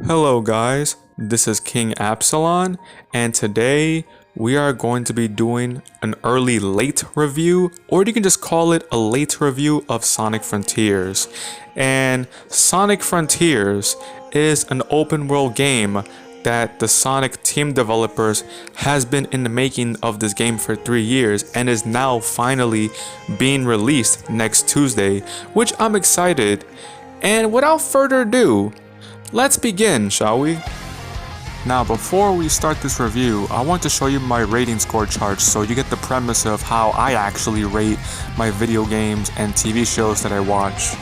Hello guys, this is King Absalon, and today we are going to be doing an early late review, or you can just call it a late review of Sonic Frontiers. And Sonic Frontiers is an open world game that the Sonic team developers has been in the making of this game for 3 years and is now finally being released next Tuesday, which I'm excited. And without further ado, let's begin, shall we? Now, before we start this review, I want to show you my rating score chart so you get the premise of how I actually rate my video games and TV shows that I watch.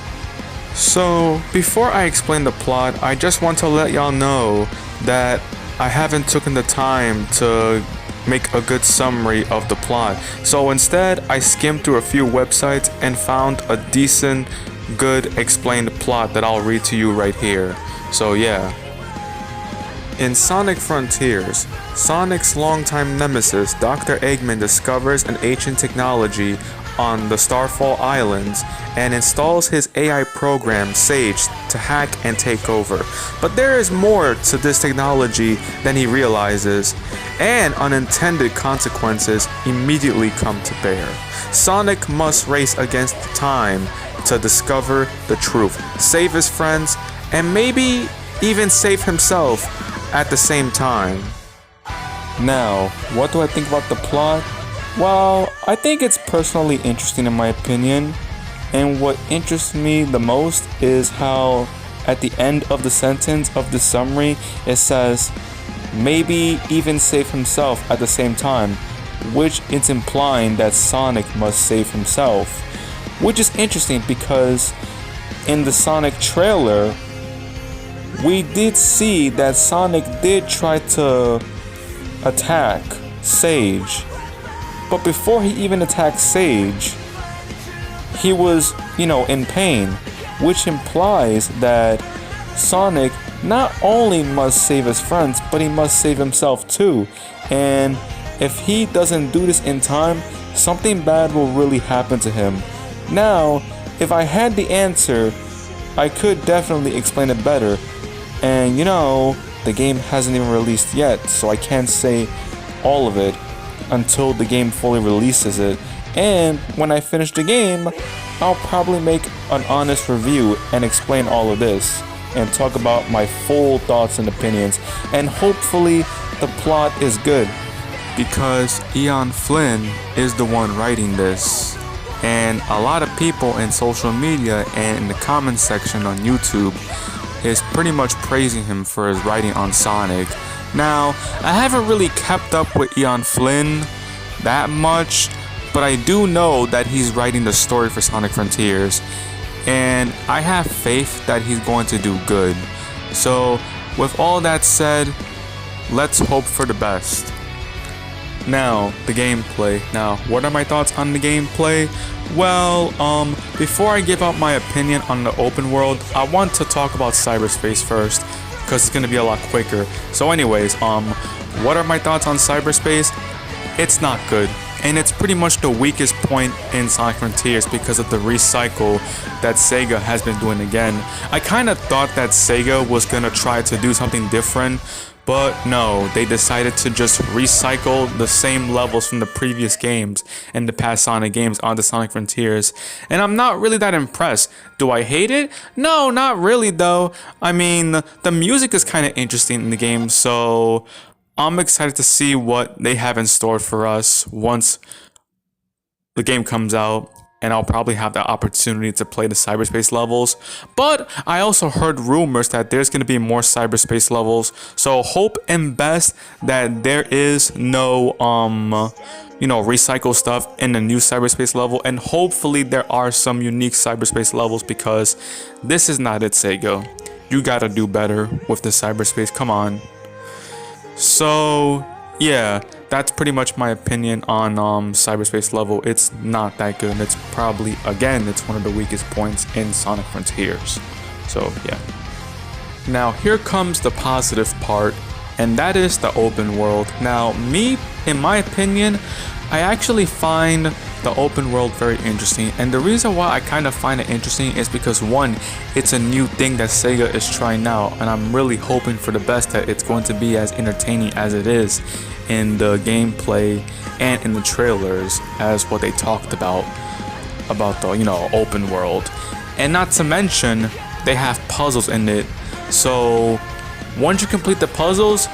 So, before I explain the plot, I just want to let y'all know that I haven't taken the time to make a good summary of the plot. So instead, I skimmed through a few websites and found a decent, good explained plot that I'll read to you right here. So yeah. In Sonic Frontiers, Sonic's longtime nemesis Dr. Eggman discovers an ancient technology on the Starfall Islands and installs his AI program Sage to hack and take over. But there is more to this technology than he realizes, and unintended consequences immediately come to bear. Sonic must race against time to discover the truth, save his friends, and maybe even save himself at the same time. Now, what do I think about the plot? Well, I think it's personally interesting in my opinion, and what interests me the most is how at the end of the sentence of the summary it says, maybe even save himself at the same time, which it's implying that Sonic must save himself, which is interesting because in the Sonic trailer, we did see that Sonic did try to attack Sage, but before he even attacked Sage, he was, in pain, which implies that Sonic not only must save his friends, but he must save himself too. And if he doesn't do this in time, something bad will really happen to him. Now, if I had the answer, I could definitely explain it better. And the game hasn't even released yet, so I can't say all of it until the game fully releases it. And when I finish the game, I'll probably make an honest review and explain all of this and talk about my full thoughts and opinions. And hopefully the plot is good, because Ian Flynn is the one writing this. And a lot of people in social media and in the comments section on YouTube is pretty much praising him for his writing on Sonic. Now, I haven't really kept up with Ian Flynn that much, but I do know that he's writing the story for Sonic Frontiers, and I have faith that he's going to do good. So, with all that said, let's hope for the best. Now, the gameplay. Now, what are my thoughts on the gameplay? Well, before I give out my opinion on the open world, I want to talk about Cyberspace first, because it's going to be a lot quicker. So anyways, what are my thoughts on Cyberspace? It's not good, and it's pretty much the weakest point in Sonic Frontiers because of the recycle that Sega has been doing again. I kind of thought that Sega was going to try to do something different, but no, they decided to just recycle the same levels from the previous games and the past Sonic games onto Sonic Frontiers. And I'm not really that impressed. Do I hate it? No, not really though. I mean, the music is kind of interesting in the game, so I'm excited to see what they have in store for us once the game comes out. And I'll probably have the opportunity to play the Cyberspace levels. But I also heard rumors that there's going to be more Cyberspace levels. So hope and best that there is no, recycle stuff in the new Cyberspace level. And hopefully there are some unique Cyberspace levels, because this is not it, Sega. You gotta do better with the Cyberspace. Come on. So, yeah. That's pretty much my opinion on Cyberspace level. It's not that good. It's probably, again, it's one of the weakest points in Sonic Frontiers. So, yeah. Now, here comes the positive part, and that is the open world. Now, in my opinion, I actually find the open world very interesting, and the reason why I kind of find it interesting is because one, it's a new thing that Sega is trying out, and I'm really hoping for the best that it's going to be as entertaining as it is in the gameplay and in the trailers as what they talked about the open world. And not to mention, they have puzzles in it, so once you complete the puzzles,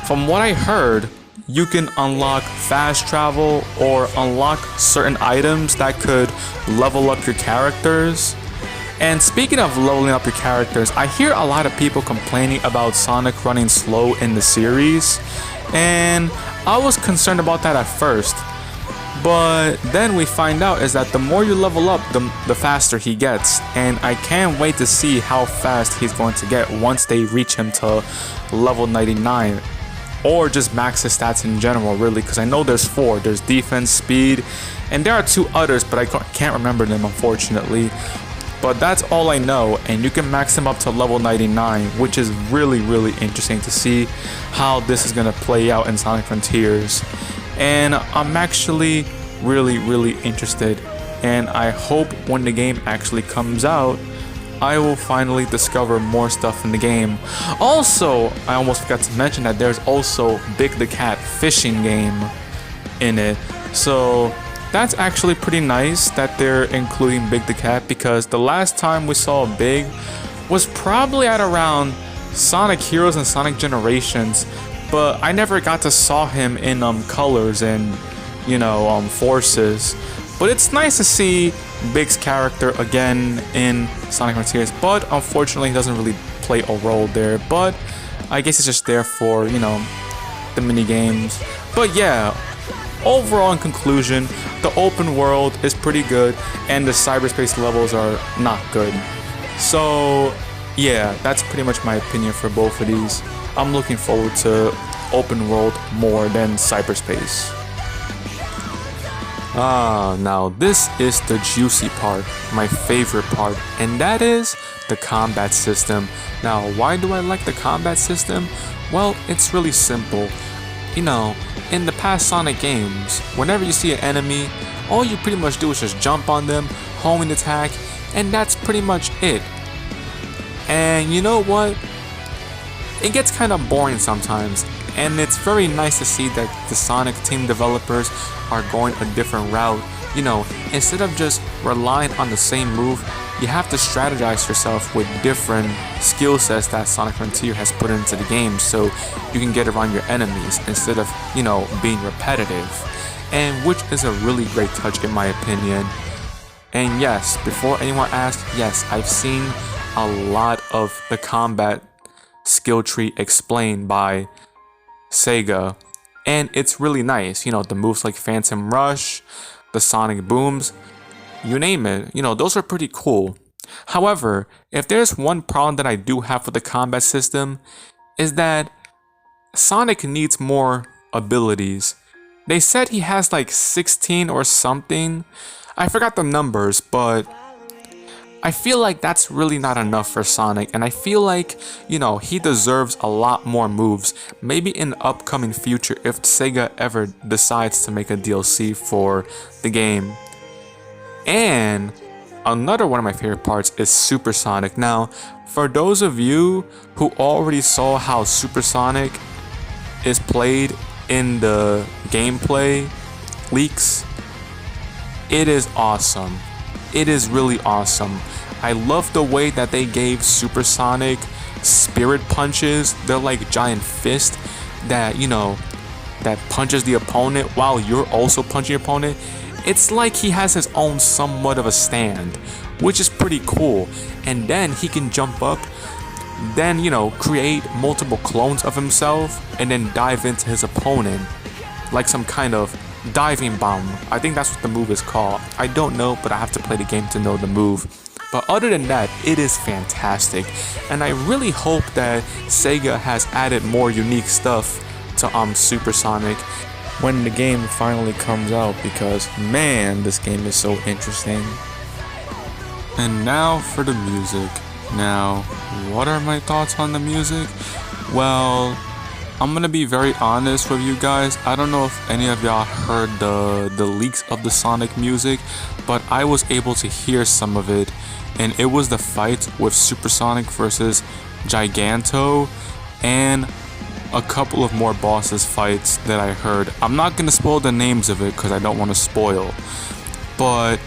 from what I heard, you can unlock fast travel or unlock certain items that could level up your characters. And speaking of leveling up your characters, I hear a lot of people complaining about Sonic running slow in the series, and I was concerned about that at first. But then we find out is that the more you level up, the faster he gets, and I can't wait to see how fast he's going to get once they reach him to level 99. Or just max his stats in general, really, because I know there's 4. There's defense, speed, and there are 2 others, but I can't remember them, unfortunately. But that's all I know, and you can max him up to level 99, which is really, really interesting to see how this is going to play out in Sonic Frontiers. And I'm actually really, really interested, and I hope when the game actually comes out, I will finally discover more stuff in the game. Also, I almost forgot to mention that there's also Big the Cat fishing game in it. So that's actually pretty nice that they're including Big the Cat, because the last time we saw Big was probably at around Sonic Heroes and Sonic Generations, but I never got to saw him in colors and forces. But it's nice to see Big's character again in Sonic Frontiers, but unfortunately he doesn't really play a role there. But I guess it's just there for, the mini games. But yeah, overall in conclusion, the open world is pretty good and the cyberspace levels are not good. So yeah, that's pretty much my opinion for both of these. I'm looking forward to open world more than cyberspace. Now this is the juicy part, my favorite part, and that is the combat system. Now, why do I like the combat system? Well, it's really simple. In the past Sonic games, whenever you see an enemy, all you pretty much do is just jump on them, homing attack, and that's pretty much it. And you know what? It gets kind of boring sometimes, and it's very nice to see that the Sonic team developers are going a different route. Instead of just relying on the same move, you have to strategize yourself with different skill sets that Sonic Frontier has put into the game, so you can get around your enemies instead of, being repetitive. And which is a really great touch in my opinion. And yes, before anyone asks, yes, I've seen a lot of the combat skill tree explained by Sega, and it's really nice. The moves like Phantom Rush, the Sonic Booms, you name it, those are pretty cool. However, if there's one problem that I do have with the combat system, is that Sonic needs more abilities. They said he has like 16 or something. I forgot the numbers, but I feel like that's really not enough for Sonic, and I feel like, he deserves a lot more moves, maybe in the upcoming future if Sega ever decides to make a DLC for the game. And another one of my favorite parts is Supersonic. Now, for those of you who already saw how Supersonic is played in the gameplay leaks, it is awesome. It is really awesome. I love the way that they gave Supersonic spirit punches. They're like giant fists that, that punches the opponent while you're also punching your opponent. It's like he has his own somewhat of a stand, which is pretty cool. And then he can jump up, then, create multiple clones of himself and then dive into his opponent like some kind of diving bomb. I think that's what the move is called. I don't know, but I have to play the game to know the move. But other than that, it is fantastic, and I really hope that Sega has added more unique stuff to Supersonic when the game finally comes out, because man, this game is so interesting. And now for the music. Now, what are my thoughts on the music? Well, I'm gonna be very honest with you guys. I don't know if any of y'all heard the leaks of the Sonic music, but I was able to hear some of it, and it was the fight with Supersonic versus Giganto, and a couple of more bosses fights that I heard. I'm not gonna spoil the names of it because I don't want to spoil, but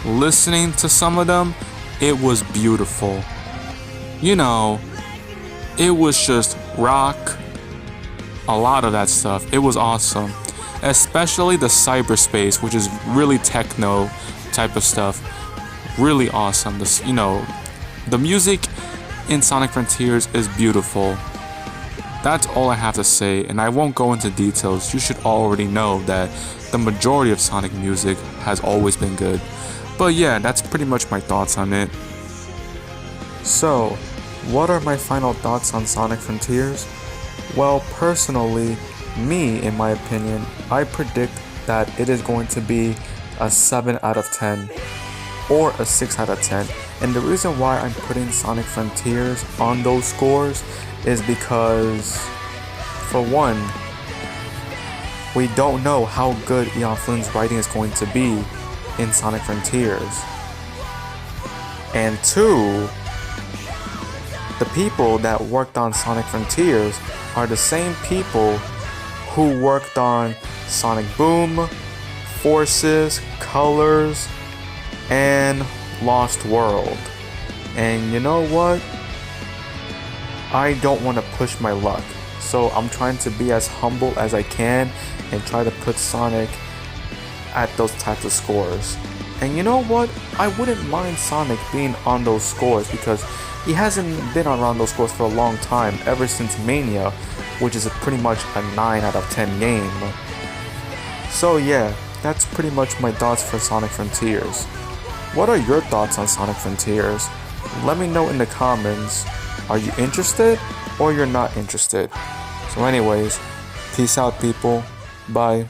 listening to some of them, it was beautiful. You know, it was just rock, a lot of that stuff. It was awesome, especially the Cyberspace, which is really techno type of stuff. Really awesome. This, you know, the music in Sonic Frontiers is beautiful. That's all I have to say, and I won't go into details. You should already know that the majority of Sonic music has always been good. But yeah, that's pretty much my thoughts on it. So, what are my final thoughts on Sonic Frontiers? Well, personally, in my opinion, I predict that it is going to be a 7 out of 10 or a 6 out of 10. And the reason why I'm putting Sonic Frontiers on those scores is because, for one, we don't know how good Ian Flynn's writing is going to be in Sonic Frontiers. And two, the people that worked on Sonic Frontiers are the same people who worked on Sonic Boom, Forces, Colors, and Lost World. And you know what? I don't want to push my luck, so I'm trying to be as humble as I can and try to put Sonic at those types of scores. And you know what? I wouldn't mind Sonic being on those scores because he hasn't been around those scores for a long time, ever since Mania, which is pretty much a 9 out of 10 game. So yeah, that's pretty much my thoughts for Sonic Frontiers. What are your thoughts on Sonic Frontiers? Let me know in the comments. Are you interested or you're not interested? So anyways, peace out people. Bye.